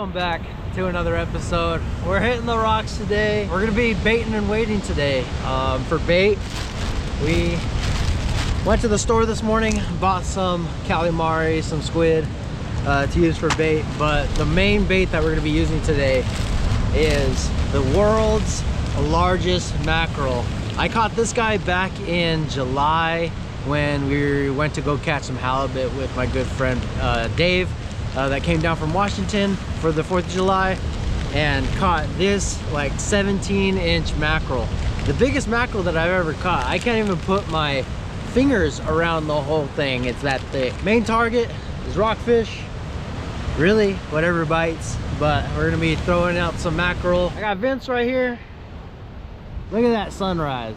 welcome back to another episode. We're hitting the rocks today. We're gonna be baiting and waiting today. For bait, we went to the store this morning, bought some calamari, some squid to use for bait, but the main bait that we're gonna be using today is the world's largest mackerel. I caught this guy back in July when we went to go catch some halibut with my good friend Dave that came down from Washington for the 4th of July and caught this like 17-inch mackerel. The biggest mackerel that I've ever caught. I can't even put my fingers around the whole thing. It's that thick. Main target is rockfish, really whatever bites, but we're gonna be throwing out some mackerel. I got Vince right here. Look at that sunrise.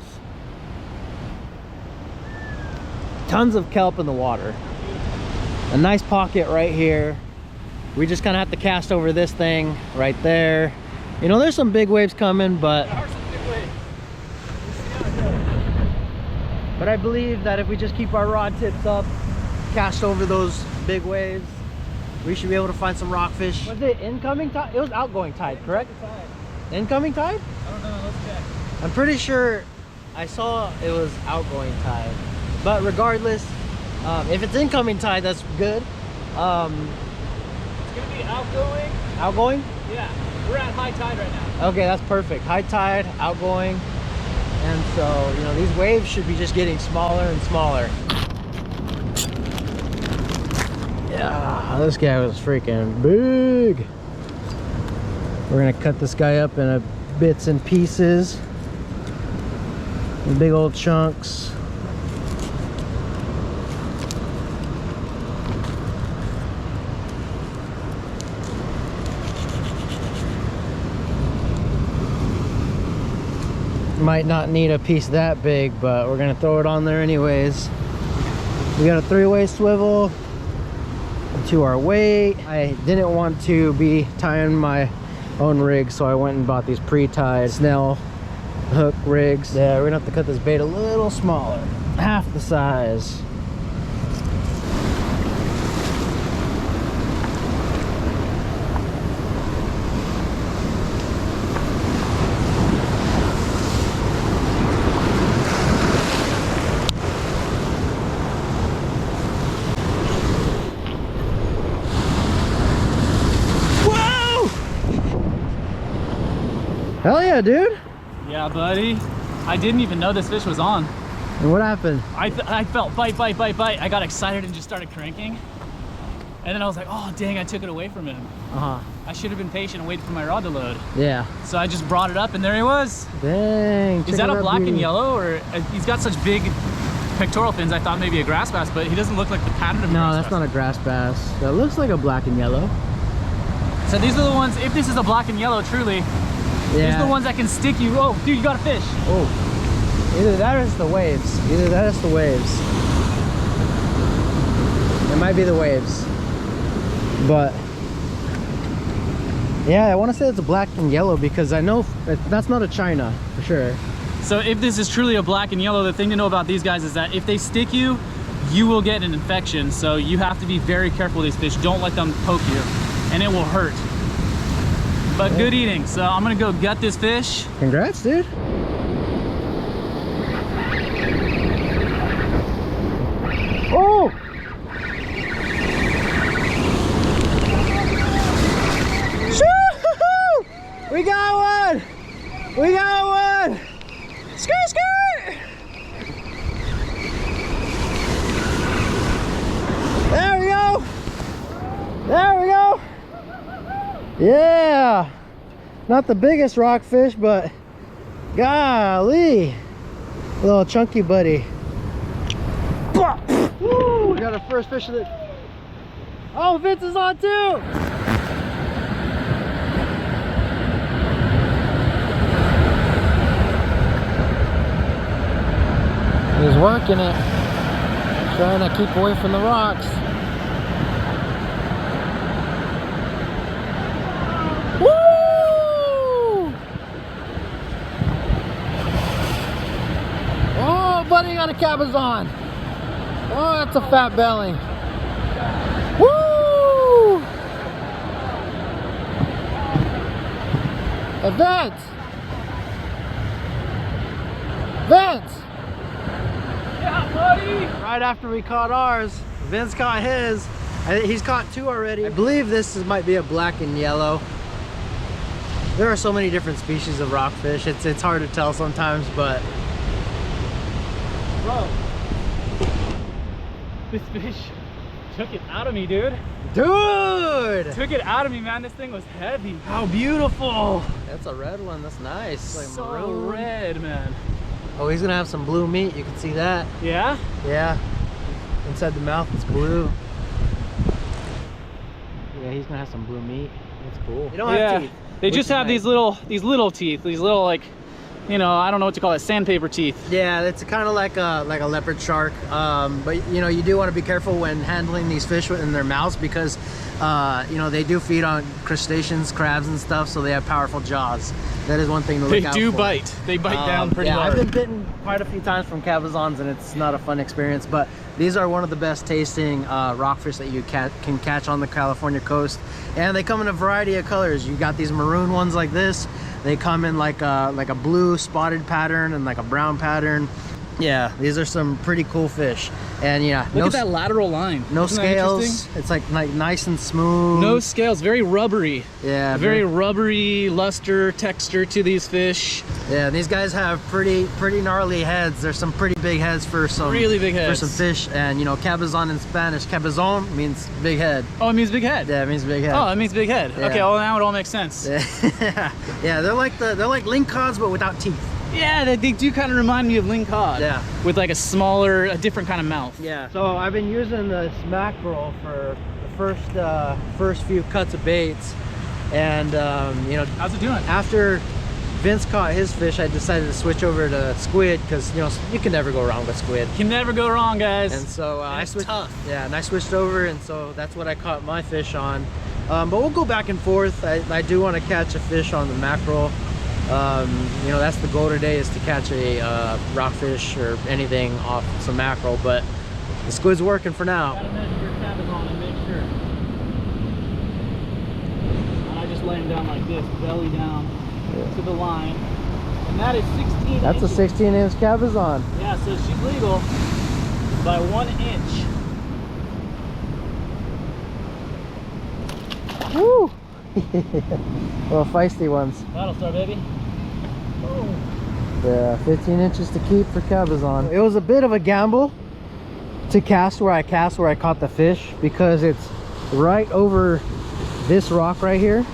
Tons of kelp in the water. A nice pocket right here. We just kind of have to cast over this thing right there. You know, there's some big waves coming, but There are some big waves. but I believe that if we just keep our rod tips up, cast over those big waves, we should be able to find some rockfish. Was it incoming tide? It was outgoing tide, correct? Incoming tide? I don't know, let's check. I'm pretty sure I saw it was outgoing tide. But regardless, if it's incoming tide, that's good. It's gonna be outgoing. Outgoing? Yeah, we're at high tide right now. Okay, that's perfect. High tide, outgoing. And so, you know, these waves should be just getting smaller and smaller. Yeah, this guy was freaking big. We're gonna cut this guy up in bits and pieces. Big old chunks. Might not need a piece that big, but we're gonna throw it on there anyways. We got a 3-way swivel to our weight. I didn't want to be tying my own rig, so I went and bought these pre-tied snell hook rigs. Yeah, we're gonna have to cut this bait a little smaller, half the size. Hell yeah, dude. Yeah, buddy. I didn't even know this fish was on. And what happened? I felt bite, bite, bite, bite. I got excited and just started cranking. And then I was like, oh, dang, I took it away from him. I should have been patient and waited for my rod to load. Yeah. So I just brought it up and there he was. Dang. Is that a black and yellow, or he's got such big pectoral fins? I thought maybe a grass bass, but he doesn't look like the pattern of No, that's not a grass bass. That looks like a black and yellow. So these are the ones, if this is a black and yellow, truly, these are the ones that can stick you. Oh, dude, you got a fish. Oh, either that or it's the waves. Either that or it's the waves. It might be the waves. But yeah, I want to say it's a black and yellow because I know that's not a China for sure. So if this is truly a black and yellow, the thing to know about these guys is that if they stick you, you will get an infection. So you have to be very careful with these fish. Don't let them poke you and it will hurt. But good eating. So I'm gonna go gut this fish. Congrats, dude. Oh! Shoo-hoo-hoo! We got one! We got one! Skirt, skirt! There we go! There we go! Yeah! Not the biggest rockfish, but golly! A little chunky buddy. Woo! We got our first fish of the... Oh, Vince is on too! He's working it. Trying to keep away from the rocks. Buddy got a cabezon. Oh, that's a fat belly. Woo! Vince! Vince! Yeah, buddy! Right after we caught ours, Vince caught his. He's caught 2 already. I believe this might be a black and yellow. There are so many different species of rockfish. It's hard to tell sometimes, but... Bro, this fish took it out of me, dude. Dude! Took it out of me, man. This thing was heavy. How beautiful! That's a red one. That's nice. Like So maroon. red, man. Oh, he's gonna have some blue meat. You can see that. Yeah? Yeah. Inside the mouth, it's blue. Yeah, he's gonna have some blue meat. That's cool. They don't have teeth. They just have these little teeth. These little, like, you know, I don't know what to call it, sandpaper teeth. Yeah, it's kind of like a leopard shark. But you know, you do want to be careful when handling these fish in their mouths because you know, they do feed on crustaceans, crabs and stuff, so they have powerful jaws. That is one thing to look out for. They do bite. They bite down pretty hard. I've been bitten quite a few times from cabezons and it's not a fun experience, but these are one of the best tasting rockfish that you can catch on the California coast. And they come in a variety of colors. You got these maroon ones like this. They come in like a blue spotted pattern and like a brown pattern. Yeah, these are some pretty cool fish. And yeah, look at that lateral line. No scales. It's like nice and smooth. No scales, very rubbery. Yeah, very rubbery luster texture to these fish. Yeah, these guys have pretty gnarly heads. There's some pretty big heads for some really big heads for some fish. And you know, cabezon in Spanish, cabezon means big head. Oh, it means big head. Yeah, it means big head. Oh, it means big head. Yeah. Okay, well now it all makes sense. Yeah, yeah, they're like lingcods but without teeth. Yeah, they do kind of remind me of lingcod. Yeah. With like a different kind of mouth. Yeah. So I've been using this mackerel for the first few cuts of baits, and you know, how's it doing? After Vince caught his fish, I decided to switch over to squid because you know you can never go wrong with squid. Can never go wrong, guys. And so I switched. Tough. Yeah, and I switched over, and so that's what I caught my fish on. But we'll go back and forth. I do want to catch a fish on the mackerel. You know, that's the goal today, is to catch a rockfish or anything off some mackerel, but the squid's working for now. Gotta measure your cabezon and make sure. And I just lay him down like this, belly down to the line. And that is 16 That's inches. a 16-inch cabezon. Yeah, so she's legal by 1 inch. Woo! Little feisty ones. That'll start, baby. Boom. Yeah, 15 inches to keep for cabezon. It was a bit of a gamble to cast where I caught the fish, because it's right over this rock right here,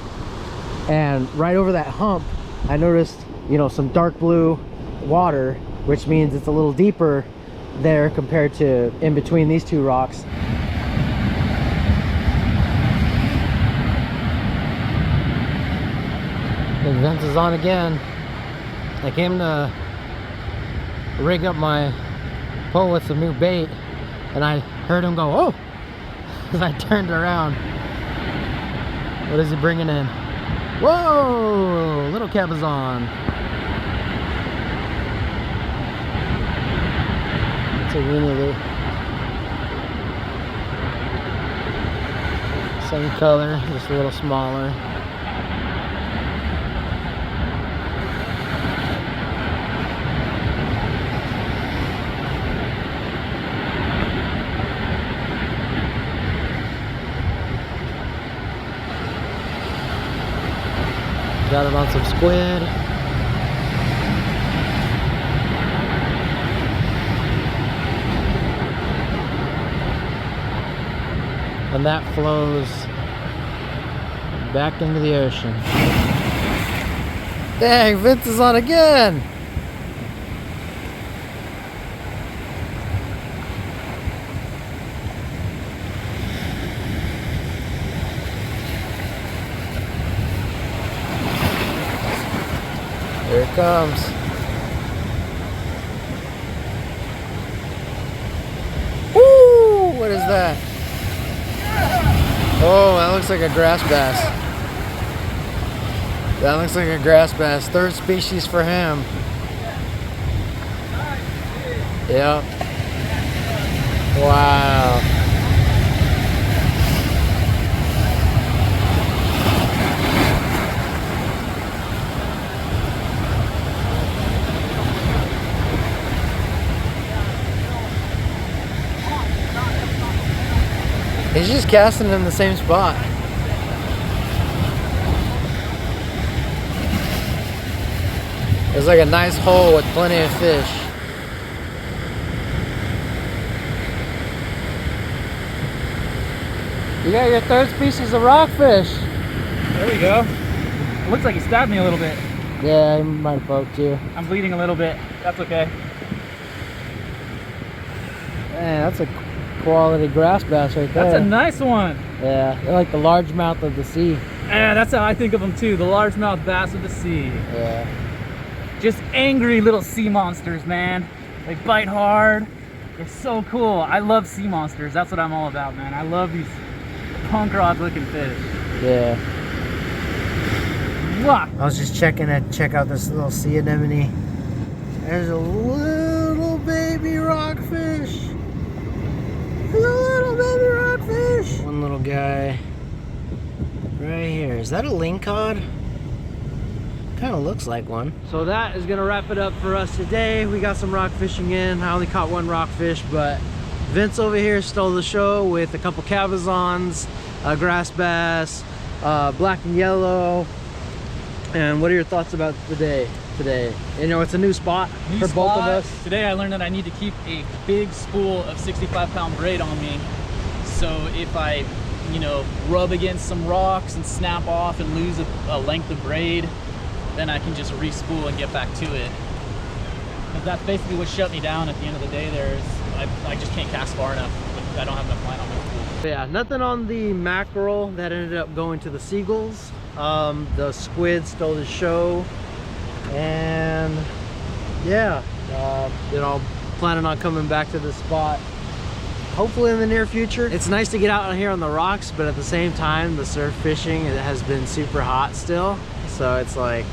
and right over that hump I noticed, you know, some dark blue water, which means it's a little deeper there compared to in between these two rocks. The Vince is on again. I came to rig up my pole with some new bait, and I heard him go, oh! As I turned around. What is he bringing in? Whoa! Little cabezon. It's a weenie loop. Same color, just a little smaller. Got it on some squid. And that flows back into the ocean. Dang, Vince is on again. Here it comes. Woo! What is that? Oh, that looks like a grass bass. That looks like a grass bass. Third species for him. Yep. Wow. He's just casting in the same spot. It's like a nice hole with plenty of fish. You got your third species of rockfish. There we go. It looks like he stabbed me a little bit. Yeah, he might have poked you. I'm bleeding a little bit. That's okay. Man, that's a quality grass bass right there. That's a nice one. Yeah, they're like the largemouth of the sea. Yeah, that's how I think of them too. The largemouth bass of the sea. Yeah. Just angry little sea monsters, man. They bite hard. They're so cool. I love sea monsters. That's what I'm all about, man. I love these punk rock looking fish. Yeah. Wow. I was just check out this little sea anemone. There's a little baby rockfish. There's a little baby rockfish. One little guy right here. Is that a lingcod? Kind of looks like one. So that is gonna wrap it up for us today. We got some rock fishing in. I only caught one rockfish, but Vince over here stole the show with a couple cabezons, a grass bass, black and yellow. And what are your thoughts about the day today? You know, it's a new spot for both of us. Today I learned that I need to keep a big spool of 65-pound braid on me. So if I, you know, rub against some rocks and snap off and lose a length of braid, then I can just re-spool and get back to it. But that's basically what shut me down at the end of the day there is I just can't cast far enough. I don't have enough line on my spool. Yeah, nothing on the mackerel. That ended up going to the seagulls. The squid stole the show. And yeah, you know, planning on coming back to this spot hopefully in the near future. It's nice to get out here on the rocks, but at the same time, the surf fishing, it has been super hot still. So it's like,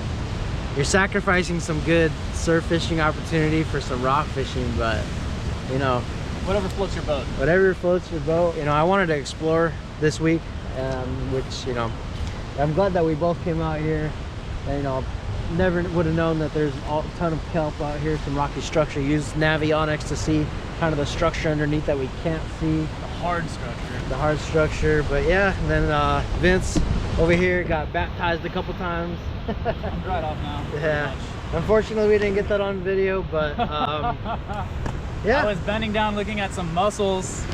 you're sacrificing some good surf fishing opportunity for some rock fishing, but you know, Whatever floats your boat. Whatever floats your boat. You know, I wanted to explore this week, which, you know, I'm glad that we both came out here. And, you know, never would have known that there's a ton of kelp out here, some rocky structure. Use Navionics to see kind of the structure underneath that we can't see. The hard structure. The hard structure, but yeah. And then Vince over here got baptized a couple times. I'm dried off now. Yeah. Unfortunately, we didn't get that on video, but yeah. I was bending down looking at some mussels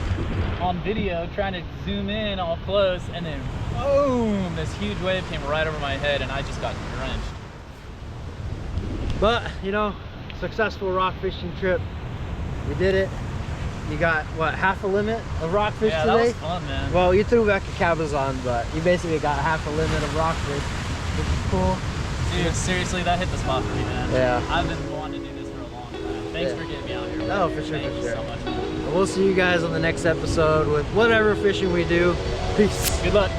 on video, trying to zoom in all close, and then boom, this huge wave came right over my head and I just got drenched. But, you know, successful rock fishing trip. We did it. You got, what, half a limit of rockfish today? Yeah, that was fun, man. Well, you threw back a cabezon, but you basically got half a limit of rockfish, which is cool. Dude, seriously, that hit the spot for me, man. Yeah. I've been wanting to do this for a long time. Thanks for getting me out here. Oh, for sure, Thank you so much, man. We'll see you guys on the next episode with whatever fishing we do. Peace. Good luck.